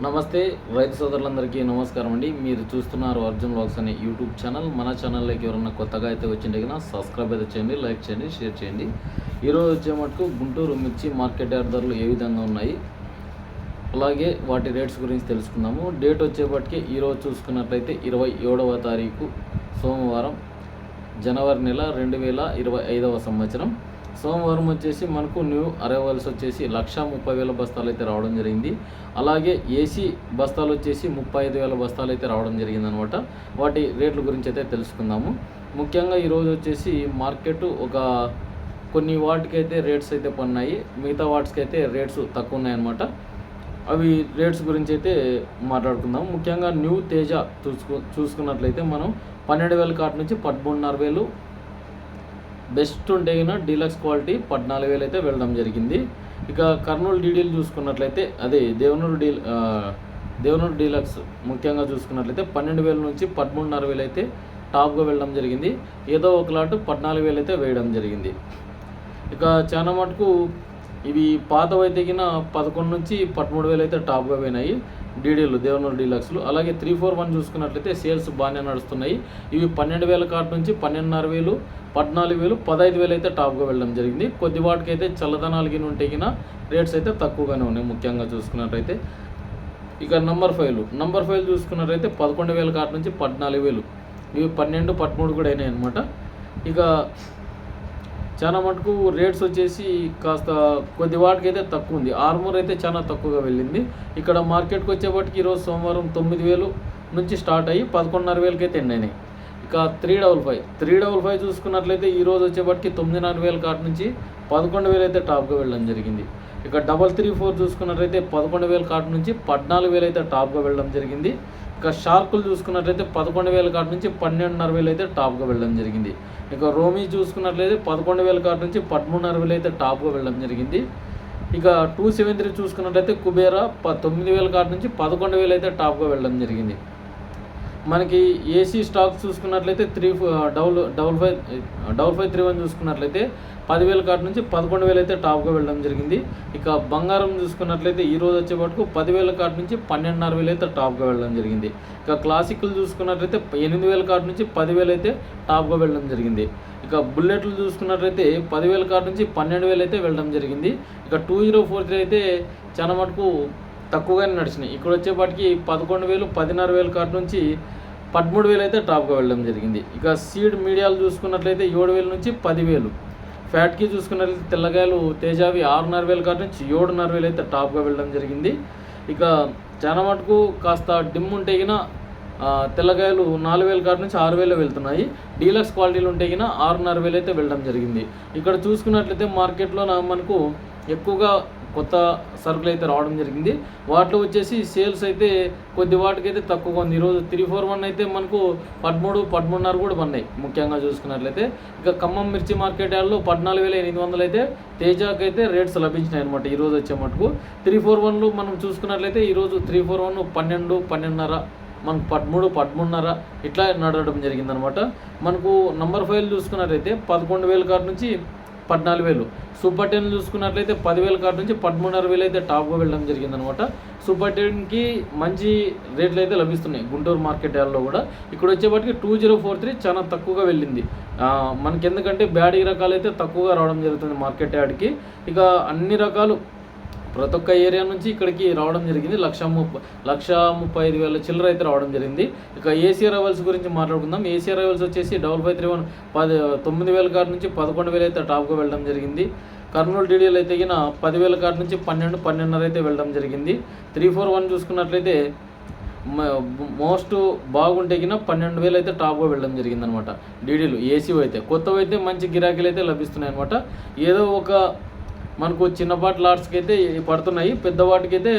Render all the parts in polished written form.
నమస్తే రైతు సోదరులందరికీ నమస్కారం అండి. మీరు చూస్తున్నారు అర్జున్ వ్లాగ్స్ అనే యూట్యూబ్ ఛానల్. మన ఛానల్లోకి ఎవరన్నా కొత్తగా అయితే వచ్చింటే కన్నా సబ్స్క్రైబ్ అయితే చేయండి, లైక్ చేయండి, షేర్ చేయండి. ఈరోజు వచ్చే మటుకు గుంటూరు మిర్చి మార్కెట్ యార్డ్ ధరలు ఏ విధంగా ఉన్నాయి, అలాగే వాటి రేట్స్ గురించి తెలుసుకుందాము. డేట్ వచ్చేపటికి ఈరోజు చూసుకున్నట్లయితే 27వ తారీఖు సోమవారం, జనవరి నెల 2025వ సంవత్సరం. సోమవారం వచ్చేసి మనకు న్యూ అరైవల్స్ వచ్చేసి 1,30,000 బస్తాలు అయితే రావడం జరిగింది. అలాగే ఏసీ బస్తాలు వచ్చేసి 35,000 బస్తాలు అయితే రావడం జరిగింది అనమాట. వాటి రేట్ల గురించి అయితే తెలుసుకుందాము. ముఖ్యంగా ఈరోజు వచ్చేసి మార్కెట్ కొన్ని వాటికైతే రేట్స్ అయితే పడినాయి, మిగతా వాటికి అయితే రేట్స్ తక్కువ ఉన్నాయన్నమాట. అవి రేట్స్ గురించి అయితే మాట్లాడుకుందాం. ముఖ్యంగా న్యూ తేజ చూసుకున్నట్లయితే మనం 12,000 కాటి నుంచి 13,500, బెస్ట్ ఉంటే డీలక్స్ క్వాలిటీ 14,000 అయితే వెళ్ళడం జరిగింది. ఇక కర్నూలు డీడీలు చూసుకున్నట్లయితే అదే దేవనూరు డీలక్స్ ముఖ్యంగా చూసుకున్నట్లయితే 12,000 నుంచి 13,500 అయితే టాప్గా వెళ్ళడం జరిగింది. ఏదో ఒక లాట్ 14,000 అయితే వేయడం జరిగింది. ఇక చాలా మటుకు ఇవి పాతవైతే 11 నుంచి 13,000 అయితే టాప్గా పోయినాయి డీడీలు, దేవనూరు డీలక్స్లు. అలాగే 341 చూసుకున్నట్లయితే సేల్స్ బాగానే నడుస్తున్నాయి. ఇవి 12,000 కాటి నుంచి 12,500, 14,000, 15,000 అయితే టాప్గా వెళ్ళడం జరిగింది. కొద్ది వాటికి అయితే చల్లదనాలకి ఉంటే రేట్స్ అయితే తక్కువగానే ఉన్నాయి ముఖ్యంగా చూసుకున్నట్లయితే. ఇక నంబర్ 5 చూసుకున్నట్లయితే 11,000 కాటి నుంచి 14,000, ఇవి 12, 13 కూడా అయినాయి అనమాట. ఇక చాలా మటుకు రేట్స్ వచ్చేసి కాస్త కొద్ది వాటికి అయితే తక్కువ ఉంది. ఆర్మూర్ అయితే చాలా తక్కువగా వెళ్ళింది. ఇక్కడ మార్కెట్కి వచ్చేపటికి ఈరోజు సోమవారం 9,000 నుంచి స్టార్ట్ అయ్యి 11,500 అయితే ఎండ్ అయినాయి. ఇక 355 చూసుకున్నట్లయితే ఈరోజు వచ్చేపటికి 9,400 కాటి నుంచి 11,000 అయితే టాప్గా వెళ్ళడం జరిగింది. ఇక 334 చూసుకున్నట్లయితే 11,000 కాటి నుంచి 14,000 అయితే టాప్గా వెళ్ళడం జరిగింది. ఇక షార్కులు చూసుకున్నట్లయితే 11,000 కాటి నుంచి 12,500 అయితే టాప్గా వెళ్ళడం జరిగింది. ఇక రోమీ చూసుకున్నట్లయితే 11,000 కాటి నుంచి 13,500 అయితే టాప్గా వెళ్ళడం జరిగింది. ఇక 273 చూసుకున్నట్లయితే కుబేరా 9,000 కాటి నుంచి 11,000 అయితే టాప్గా వెళ్ళడం జరిగింది. మనకి ఏసీ స్టాక్ చూసుకున్నట్లయితే 55531 చూసుకున్నట్లయితే 10,000 కాటి నుంచి 11,000 అయితే టాప్గా వెళ్ళడం జరిగింది. ఇక బంగారం చూసుకున్నట్లయితే ఈరోజు వచ్చేపటికి 10,000 కాటి నుంచి 12,500 అయితే టాప్గా వెళ్ళడం జరిగింది. ఇక క్లాసిక్లు చూసుకున్నట్లయితే 8,000 కాటి నుంచి 10,000 అయితే టాప్గా వెళ్ళడం జరిగింది. ఇక బుల్లెట్లు చూసుకున్నట్లయితే 10,000 కాటి నుంచి 12,000 అయితే వెళ్ళడం జరిగింది. ఇక 2043 అయితే చాలా మటుకు తక్కువగానే నడిచినాయి. ఇక్కడ వచ్చేపాటికి 11,000, 16,000 కాటి నుంచి 13,000 అయితే టాప్గా వెళ్ళడం జరిగింది. ఇక సీడ్ మీడియాలు చూసుకున్నట్లయితే 7,000 నుంచి 10,000. ఫ్యాట్కి చూసుకున్నట్లయితే తెల్లగాయలు తేజావి 6,500 కాటి నుంచి 7,500 అయితే టాప్గా వెళ్ళడం జరిగింది. ఇక చాలా మటుకు కాస్త డిమ్ ఉంటే తెల్లగాయలు 4,000 కాటి నుంచి 6,000 వెళ్తున్నాయి. డీలక్స్ క్వాలిటీలు ఉంటే 6,500 అయితే వెళ్ళడం జరిగింది. ఇక్కడ చూసుకున్నట్లయితే మార్కెట్లో మనకు ఎక్కువగా కొత్త సరుకులు అయితే రావడం జరిగింది. వాటిలో వచ్చేసి సేల్స్ అయితే కొద్ది వాటికైతే తక్కువగా ఉంది. ఈరోజు 341 అయితే మనకు 13, 13,500 కూడా పడినాయి ముఖ్యంగా చూసుకున్నట్లయితే. ఇక ఖమ్మం మిర్చి మార్కెట్ యార్డ్లో 14,800 అయితే తేజాకి అయితే రేట్స్ లభించినాయి అనమాట. ఈరోజు వచ్చే మటుకు 341 మనం చూసుకున్నట్లయితే ఈరోజు 341 12, 12,500, మనకు 13, 13,500 ఇట్లా నడవడం జరిగిందనమాట. మనకు నంబర్ 5 చూసుకున్నట్లయితే 11,000 కాటి నుంచి 14,000. సూపర్ 10 చూసుకున్నట్లయితే 10,000 కాటి నుంచి 13,500 అయితే టాప్గా వెళ్ళడం జరిగిందనమాట. సూపర్ 10కి మంచి రేట్లు అయితే లభిస్తున్నాయి గుంటూరు మార్కెట్ యార్డ్లో కూడా. ఇక్కడ వచ్చేపటికి 2043 చాలా తక్కువగా వెళ్ళింది. మనకి ఎందుకంటే బ్యాడీ రకాలు అయితే తక్కువగా రావడం జరుగుతుంది మార్కెట్ యార్డ్కి. ఇక అన్ని రకాలు ప్రతి ఒక్క ఏరియా నుంచి ఇక్కడికి రావడం జరిగింది. 1,35,000 చిల్లర అయితే రావడం జరిగింది. ఇక ఏసీ అరైవల్స్ గురించి మాట్లాడుకుందాం. ఏసీ అరైవల్స్ వచ్చేసి 5531 9,000 కాటి నుంచి 11,000 అయితే టాప్గా వెళ్ళడం జరిగింది. కర్నూలు డీడీలు అయితే 10,000 కాటి నుంచి 12, 12,500 అయితే వెళ్ళడం జరిగింది. 341 చూసుకున్నట్లయితే మోస్ట్ బాగుంటే 12,000 అయితే టాప్గా వెళ్ళడం జరిగిందనమాట. డీడీలు ఏసీ అయితే కొత్తవి అయితే మంచి గిరాకీలు అయితే లభిస్తున్నాయి అనమాట. ఏదో ఒక మనకు చిన్నపాటి లాట్స్కి అయితే పడుతున్నాయి, పెద్దవాటికి అయితే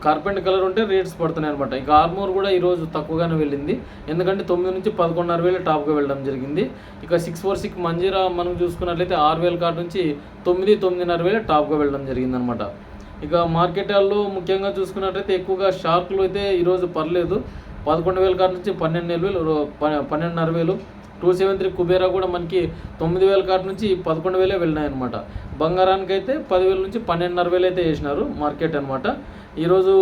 కార్పెంట్ కలర్ ఉంటే రేట్స్ పడుతున్నాయి అనమాట. ఇక ఆర్మూర్ కూడా ఈరోజు తక్కువగానే వెళ్ళింది, ఎందుకంటే 9 నుంచి 11,500 టాప్గా వెళ్ళడం జరిగింది. ఇక 646 మంజీరా మనం చూసుకున్నట్లయితే 6,000 కాటి నుంచి 9, 9,500 టాప్గా వెళ్ళడం జరిగిందనమాట. ఇక మార్కెట్ యార్డ్లో ముఖ్యంగా చూసుకున్నట్లయితే ఎక్కువగా షార్కులు అయితే ఈరోజు పర్లేదు. 11,000 కాటి నుంచి 12,000, 12,500. 273 కుబేరా కూడా మనకి 9,000 కాటి నుంచి 11,000 వెళ్ళినాయి అనమాట. బంగారానికి అయితే 10,000 నుంచి 12,500 అయితే వేసినారు మార్కెట్ అనమాట. ఈరోజు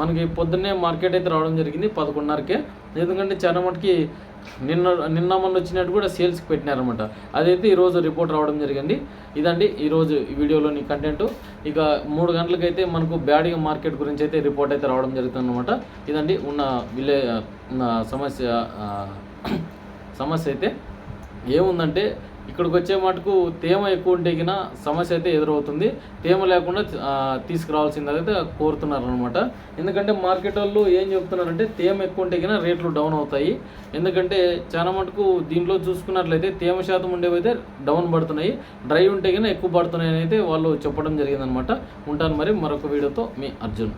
మనకి పొద్దున్నే మార్కెట్ అయితే రావడం జరిగింది 11:30కే. ఎందుకంటే చాలా మటుకి నిన్న మొన్న వచ్చినట్టు కూడా సేల్స్కి పెట్టినారనమాట. అదైతే ఈరోజు రిపోర్ట్ రావడం జరిగింది. ఇదండి ఈరోజు ఈ వీడియోలోని కంటెంట్. ఇక 3 గంటలకైతే మనకు బ్యాడిగ మార్కెట్ గురించి అయితే రిపోర్ట్ అయితే రావడం జరుగుతుందన్నమాట. ఇదండి ఉన్న సమస్య అయితే ఏముందంటే ఇక్కడికి వచ్చే మటుకు తేమ ఎక్కువ ఉంటే గిన సమస్య అయితే ఎదురవుతుంది. తేమ లేకుండా తీసుకురావాల్సిందైతే కోరుతున్నారనమాట. ఎందుకంటే మార్కెట్ వాళ్ళు ఏం చెప్తున్నారంటే తేమ ఎక్కువ ఉంటే గిన రేట్లు డౌన్ అవుతాయి. ఎందుకంటే చాలా మటుకు దీంట్లో చూసుకున్నట్లయితే తేమ శాతం ఉండేవైతే డౌన్ పడుతున్నాయి, డ్రై ఉంటే గిన ఎక్కువ పడుతున్నాయి అని అయితే వాళ్ళు చెప్పడం జరిగిందనమాట. ఉంటాను మరి మరొక వీడియోతో మీ అర్జున్.